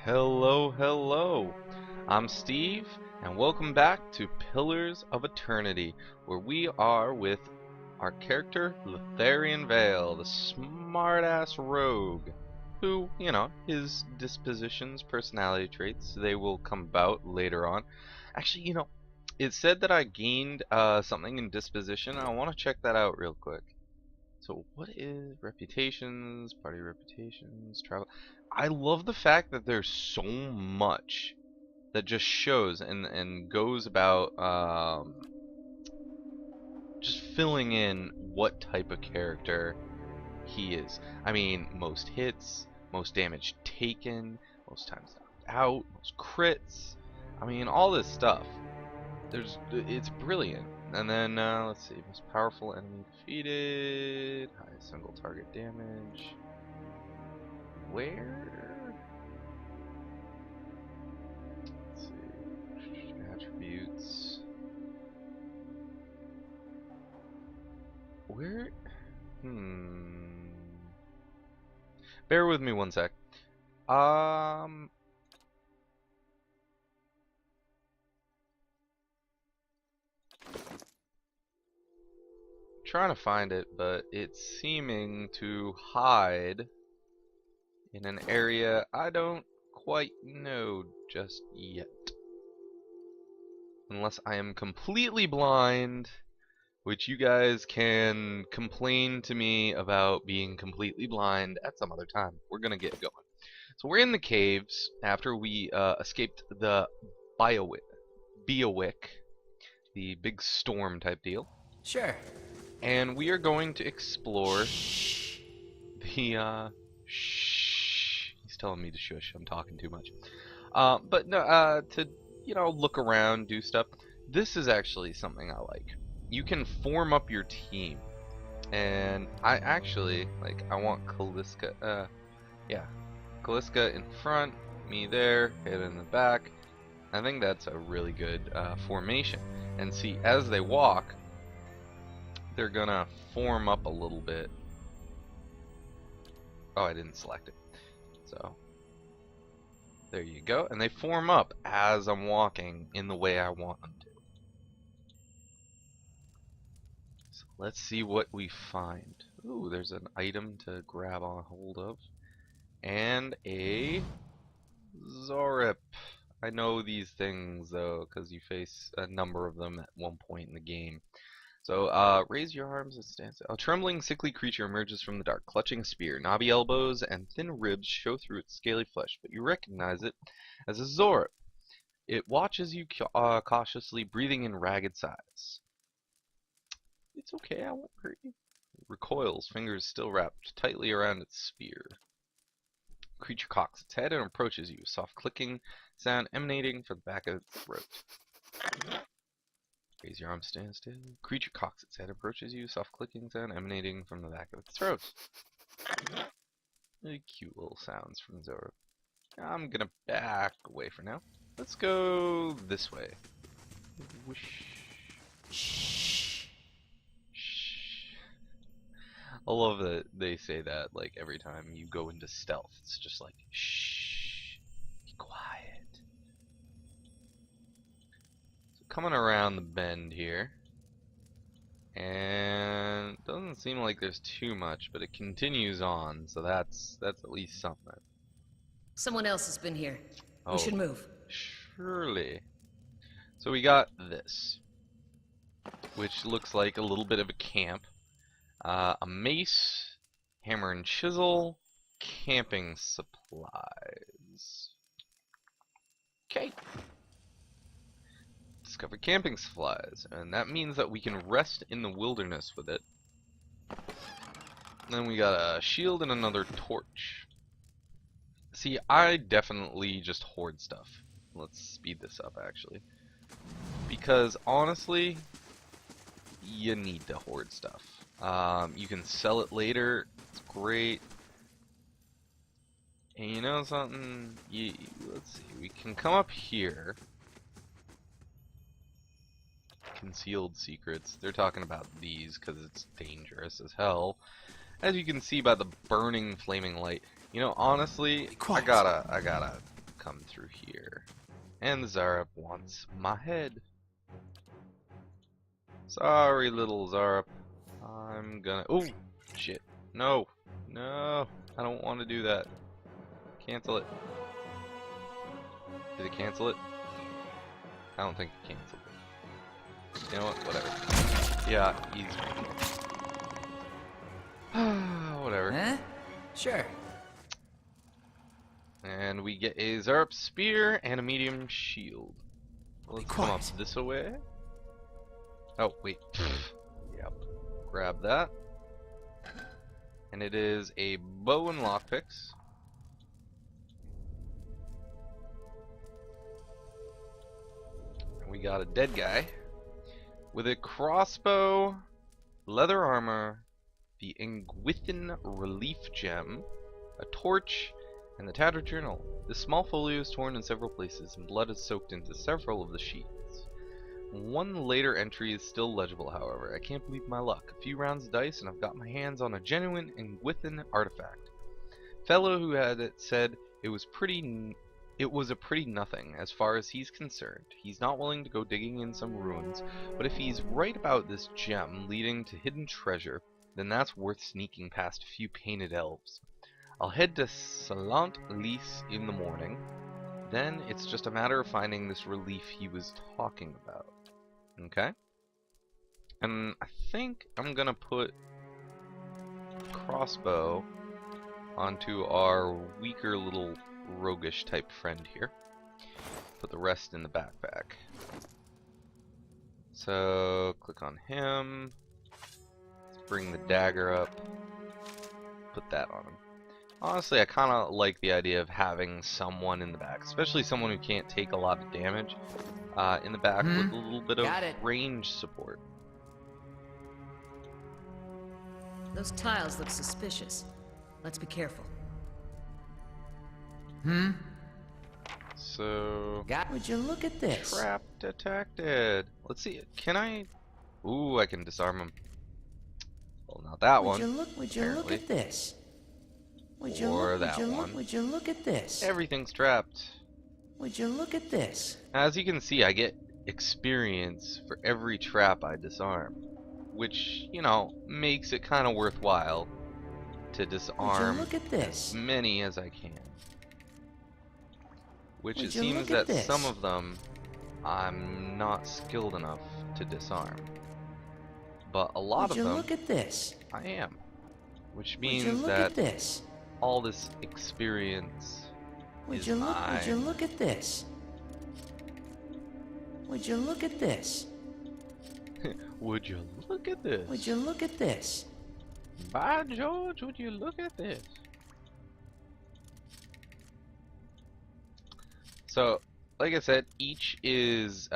Hello, hello. I'm Steve, and welcome back to Pillars of Eternity, where we are with our character, Lotharian Vale, the smart-ass rogue, who, his dispositions, personality traits, they will come about later on. Actually, it said that I gained something in disposition. I want to check that out real quick. So what is reputations, party reputations, travel? I love the fact that there's so much that just shows and goes about just filling in what type of character he is. I mean, most hits, most damage taken, most times knocked out, most crits. I mean, all this stuff. It's brilliant. And then let's see, most powerful enemy defeated, highest single target damage. Where? Let's see, attributes. Where? Bear with me one sec. Trying to find it, but it's seeming to hide in an area I don't quite know just yet. Unless I am completely blind, which you guys can complain to me about being completely blind at some other time. We're gonna get going. So we're in the caves after we escaped the Beowick, the big storm type deal. Sure. And we are going to explore the shh. He's telling me to shush. I'm talking too much. But no, to look around, do stuff. This is actually something I like. You can form up your team, and I actually I want Kaliska. Yeah, Kaliska in front, me there, and in the back. I think that's a really good formation. And see, as they walk, they're gonna form up a little bit. Oh, I didn't select it. So there you go. And they form up as I'm walking in the way I want them to. So let's see what we find. Ooh, there's an item to grab on hold of. And a Zorip. I know these things though, because you face a number of them at one point in the game. So, raise your arms and stand still. A trembling, sickly creature emerges from the dark, clutching a spear. Knobby elbows and thin ribs show through its scaly flesh, but you recognize it as a Zorip. It watches you cautiously, breathing in ragged sighs. It's okay, I won't hurt you. It recoils, fingers still wrapped tightly around its spear. The creature cocks its head and approaches you, soft clicking sound emanating from the back of its throat. Raise your arm, stand still. Creature cocks its head, approaches you, soft clicking sound emanating from the back of its throat. Really cute little sounds from Zora. I'm gonna back away for now. Let's go this way. Whoosh. Shh. Shh. I love that they say that every time you go into stealth. It's just like, shh, be quiet. Coming around the bend here, and doesn't seem like there's too much, but it continues on, so that's at least something. Someone else has been here. Oh, We should move. Surely. So we got this, which looks like a little bit of a camp. A mace, hammer and chisel, camping supplies. Okay. Discover camping supplies, and that means that we can rest in the wilderness with it. And then we got a shield and another torch. See, I definitely just hoard stuff. Let's speed this up actually, because honestly, you need to hoard stuff. You can sell it later. It's great. And you know something? Let's see. We can come up here. Concealed secrets. They're talking about these because it's dangerous as hell. As you can see by the burning flaming light. Honestly, I gotta come through here. And the Zarup wants my head. Sorry, little Zarup. I'm gonna... Oh, shit. No. No. I don't want to do that. Cancel it. Did it cancel it? I don't think it canceled it. You know what? Whatever. Yeah, he's whatever. Huh? Sure. And we get a Zarup spear and a medium shield. Let's come up this way. Oh, wait. Yep. Grab that. And it is a bow and lockpicks. And we got a dead guy with a crossbow, leather armor, the Engwithan relief gem, a torch, and the tattered journal. This small folio is torn in several places, and blood is soaked into several of the sheets. One later entry is still legible, however. I can't believe my luck. A few rounds of dice, and I've got my hands on a genuine Engwithan artifact. Fellow who had it said it was a pretty nothing as far as he's concerned. He's not willing to go digging in some ruins, but if he's right about this gem leading to hidden treasure, then that's worth sneaking past a few painted elves. I'll head to Salant Lys in the morning. Then it's just a matter of finding this relief he was talking about. Okay? And I think I'm gonna put crossbow onto our weaker little roguish type friend here. Put the rest in the backpack. So click on him. Let's bring the dagger up. Put that on him. Honestly, I kind of like the idea of having someone in the back, especially someone who can't take a lot of damage, in the back with a little bit of range support. Those tiles look suspicious. Let's be careful. So... Would you look at this? Trap detected. Let's see. Can I... Ooh, I can disarm him. Well, not that one. Would you look at this? Would you look at this? Everything's trapped. Would you look at this? As you can see, I get experience for every trap I disarm, which, you know, makes it kind of worthwhile to disarm as many as I can. Which it seems that some of them I'm not skilled enough to disarm, but a lot of them I am, which means that all this experience is mine. Would you look at this? Would you look at this? Would you look at this? Would you look at this? By George, would you look at this? So, like I said, each is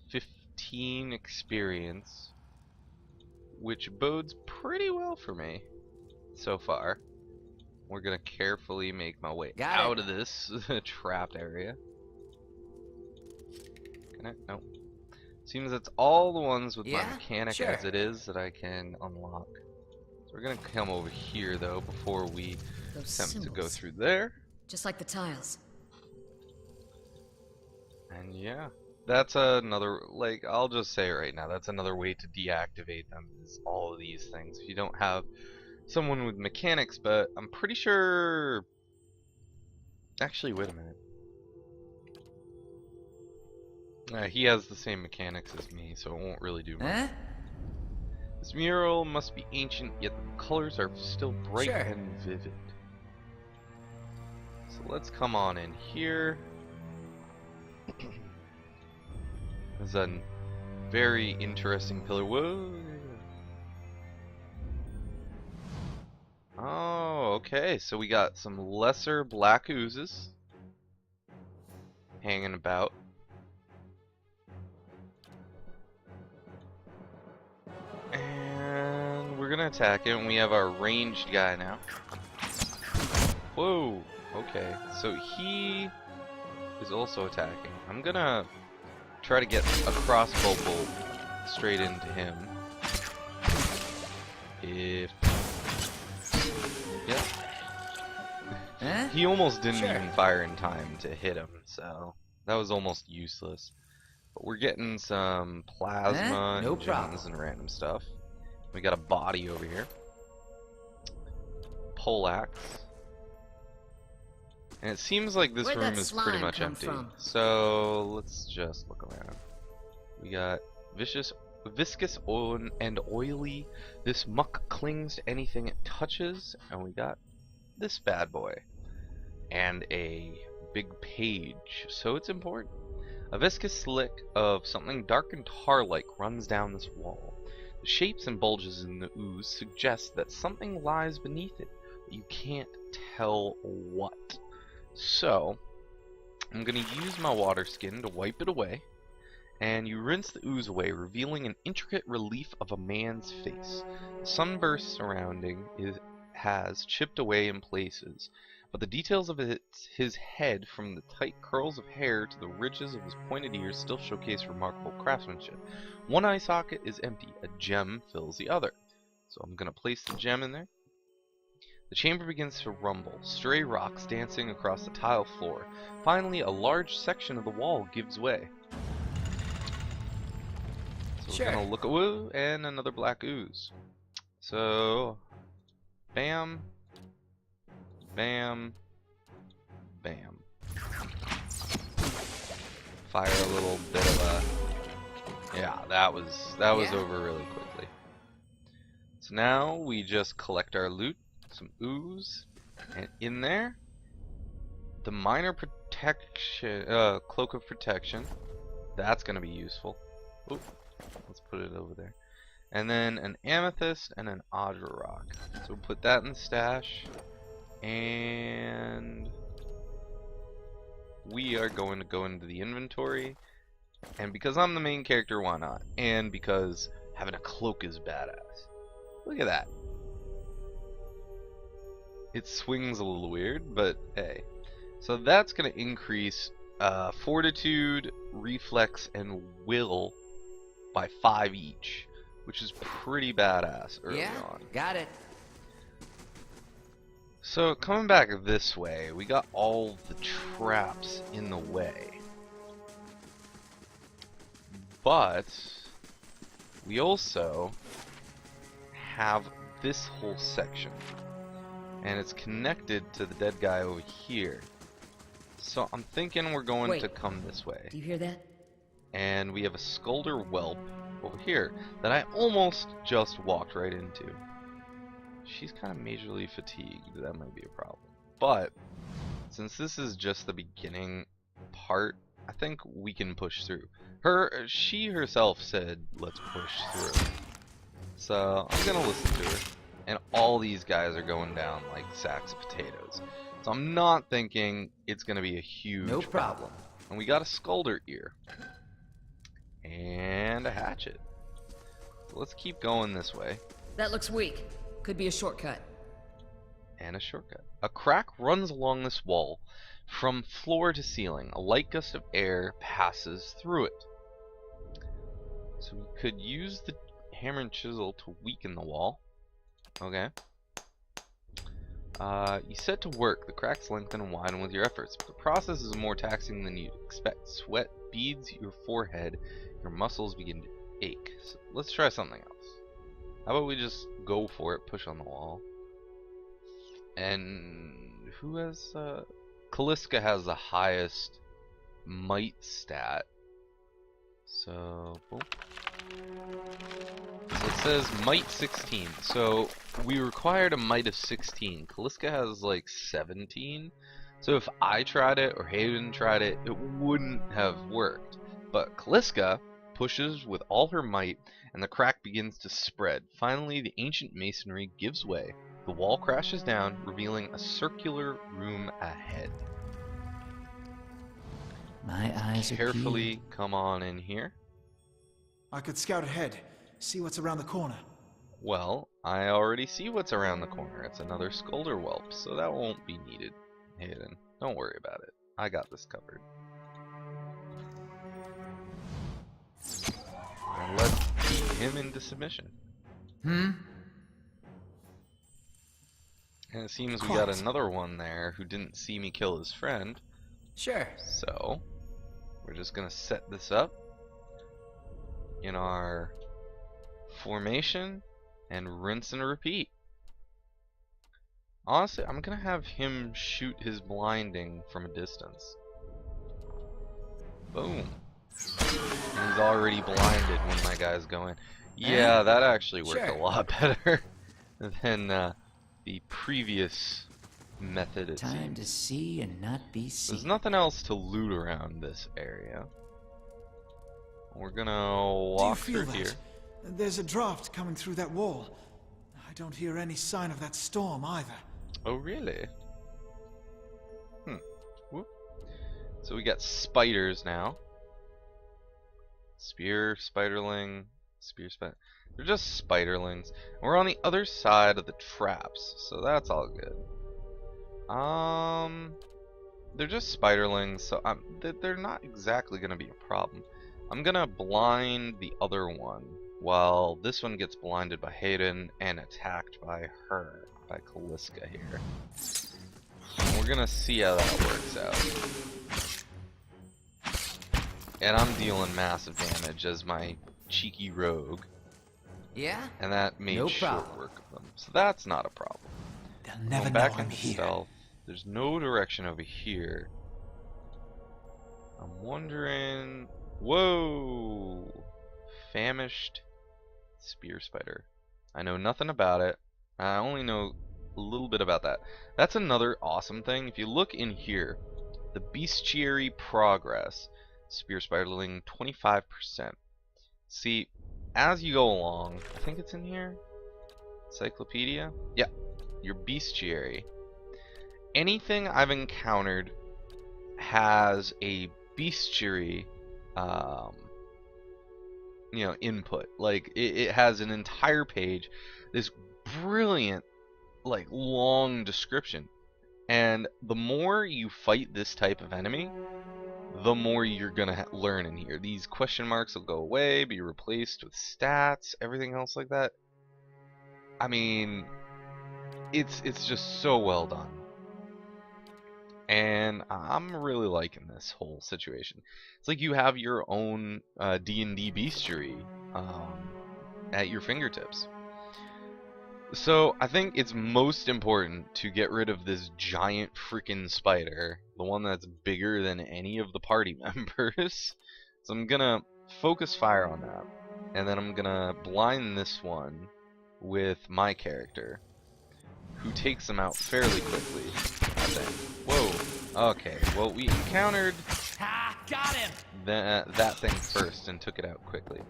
15 experience, which bodes pretty well for me so far. We're gonna carefully make my way out of this trapped area. Can I? No. Seems that's all the ones with my mechanic as it is that I can unlock. So we're gonna come over here though before we attempt to go through there. Just like the tiles. And yeah, that's another, like, I'll just say right now, that's another way to deactivate them, is all of these things. If you don't have someone with mechanics, but I'm pretty sure... Actually, wait a minute. He has the same mechanics as me, so it won't really do much. This mural must be ancient, yet the colors are still bright and vivid. So let's come on in here. There's a very interesting pillar. Whoa! Oh, okay. So we got some lesser black oozes hanging about. And we're gonna attack him. We have our ranged guy now. Whoa! Okay, so he is also attacking. I'm gonna try to get a crossbow bolt straight into him. If... Yep. Huh? He almost didn't Sure. even fire in time to hit him, so that was almost useless. But we're getting some plasma No and problem. gems and random stuff. We got a body over here. Poleaxe. And it seems like this Where'd room that is pretty slime much come empty. from? So let's just look around. We got viscous and oily. This muck clings to anything it touches. And we got this bad boy. And a big page. So it's important. A viscous slick of something dark and tar-like runs down this wall. The shapes and bulges in the ooze suggest that something lies beneath it, but you can't tell what. So, I'm going to use my water skin to wipe it away, and you rinse the ooze away, revealing an intricate relief of a man's face. The sunburst surrounding has chipped away in places, but the details of his head, from the tight curls of hair to the ridges of his pointed ears, still showcase remarkable craftsmanship. One eye socket is empty. A gem fills the other. So I'm going to place the gem in there. The chamber begins to rumble, stray rocks dancing across the tile floor. Finally, a large section of the wall gives way. So we're going to look at woo and another black ooze. So, bam. Bam. Bam. Fire a little bit of a... Yeah, that was over really quickly. So now we just collect our loot, some ooze, and in there, the minor protection, cloak of protection. That's gonna be useful. Oop, let's put it over there. And then an amethyst and an Adra rock. So we'll put that in the stash. And we are going to go into the inventory, and because I'm the main character, why not? And because having a cloak is badass. Look at that. It swings a little weird, but hey. So that's going to increase fortitude, reflex, and will by 5 each, which is pretty badass early on. Got it. So, coming back this way, we got all the traps in the way. But, we also have this whole section. And it's connected to the dead guy over here. So, I'm thinking we're going to come this way. Do you hear that? And we have a Skulder Whelp over here that I almost just walked right into. She's kind of majorly fatigued. That might be a problem. But since this is just the beginning part, I think we can push through. She herself said, "Let's push through." So I'm gonna listen to her. And all these guys are going down like sacks of potatoes. So I'm not thinking it's gonna be a huge problem. And we got a Skulder ear and a hatchet. So let's keep going this way. That looks weak. Could be a shortcut. And a shortcut. A crack runs along this wall from floor to ceiling. A light gust of air passes through it. So we could use the hammer and chisel to weaken the wall. Okay. You set to work. The cracks lengthen and widen with your efforts, but the process is more taxing than you'd expect. Sweat beads your forehead. Your muscles begin to ache. So let's try something else. How about we just go for it, push on the wall. And who has Kaliska has the highest might stat. So, boom. So it says might 16. So we required a might of 16. Kaliska has like 17. So if I tried it or Hayden tried it, it wouldn't have worked. But Kaliska pushes with all her might, and the crack begins to spread. Finally, the ancient masonry gives way. The wall crashes down, revealing a circular room ahead. My eyes are Carefully come on in here. I could scout ahead, see what's around the corner. Well, I already see what's around the corner. It's another Skulder Whelp, so that won't be needed. Hayden, don't worry about it. I got this covered. And let's beat him into submission. And it seems we Quiet. got another one there who didn't see me kill his friend. Sure. So, we're just gonna set this up in our formation and rinse and repeat. Honestly, I'm gonna have him shoot his blinding from a distance. Boom. And he's already blinded when my guys go in. Yeah, that actually worked a lot better than the previous method, it Time seems. to see and not be seen. There's nothing else to loot around this area. We're gonna walk Do you through feel here. that? There's a draft coming through that wall. I don't hear any sign of that storm either. Oh, really? Whoop. So we got spiders now. Spear, spiderling, spear, spider. They're just spiderlings. We're on the other side of the traps, so that's all good. They're just spiderlings, so they're not exactly gonna be a problem. I'm gonna blind the other one while this one gets blinded by Hayden and attacked by her, by Kaliska here. And we're gonna see how that works out. And I'm dealing massive damage as my cheeky rogue. Yeah? And that made No short problem. work of them. So that's not a problem. They'll never Going know back I'm into here. stealth. There's no direction over here. I'm wondering... Whoa! Famished spear spider. I know nothing about it. I only know a little bit about that. That's another awesome thing. If you look in here, the bestiary progress. Spear spiderling 25%. See, as you go along, I think it's in here. Encyclopedia? Yeah. Your bestiary. Anything I've encountered has a bestiary input. Like it has an entire page, this brilliant, like, long description. And the more you fight this type of enemy, the more you're gonna learn in here. These question marks will go away, be replaced with stats, everything else like that. I mean, it's just so well done. And I'm really liking this whole situation. It's like you have your own D&D bestiary at your fingertips. So I think it's most important to get rid of this giant freaking spider, the one that's bigger than any of the party members. So I'm gonna focus fire on that, and then I'm gonna blind this one with my character, who takes them out fairly quickly, I think. Whoa. Okay. Well, we encountered Got him! that thing first and took it out quickly.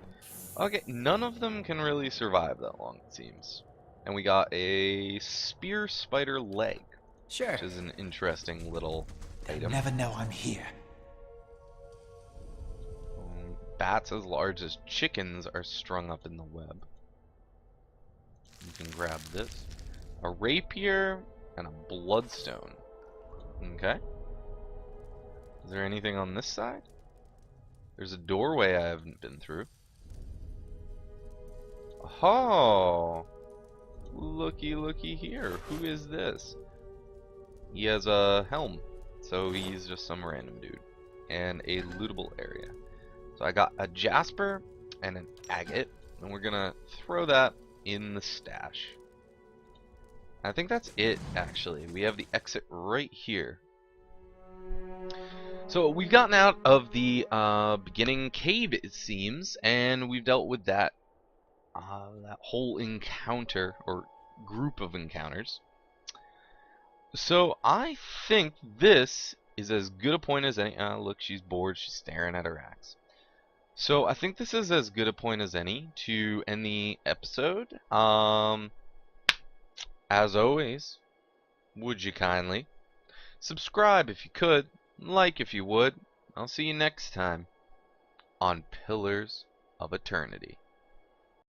Okay, none of them can really survive that long, it seems. And we got a spear spider leg, Sure. which is an interesting little They'll item. never know I'm here. Bats as large as chickens are strung up in the web. You can grab this. A rapier and a bloodstone. Okay. Is there anything on this side? There's a doorway I haven't been through. Oh! Looky here. Who is this? He has a helm, so he's just some random dude. And a lootable area. So I got a jasper and an agate, and we're gonna throw that in the stash. I think that's it, actually. We have the exit right here. So we've gotten out of the beginning cave, it seems, and we've dealt with that that whole encounter, or group of encounters. So I think this is as good a point as any. Look, she's bored. She's staring at her axe. So I think this is as good a point as any to end the episode. As always, would you kindly subscribe if you could, like if you would. I'll see you next time on Pillars of Eternity.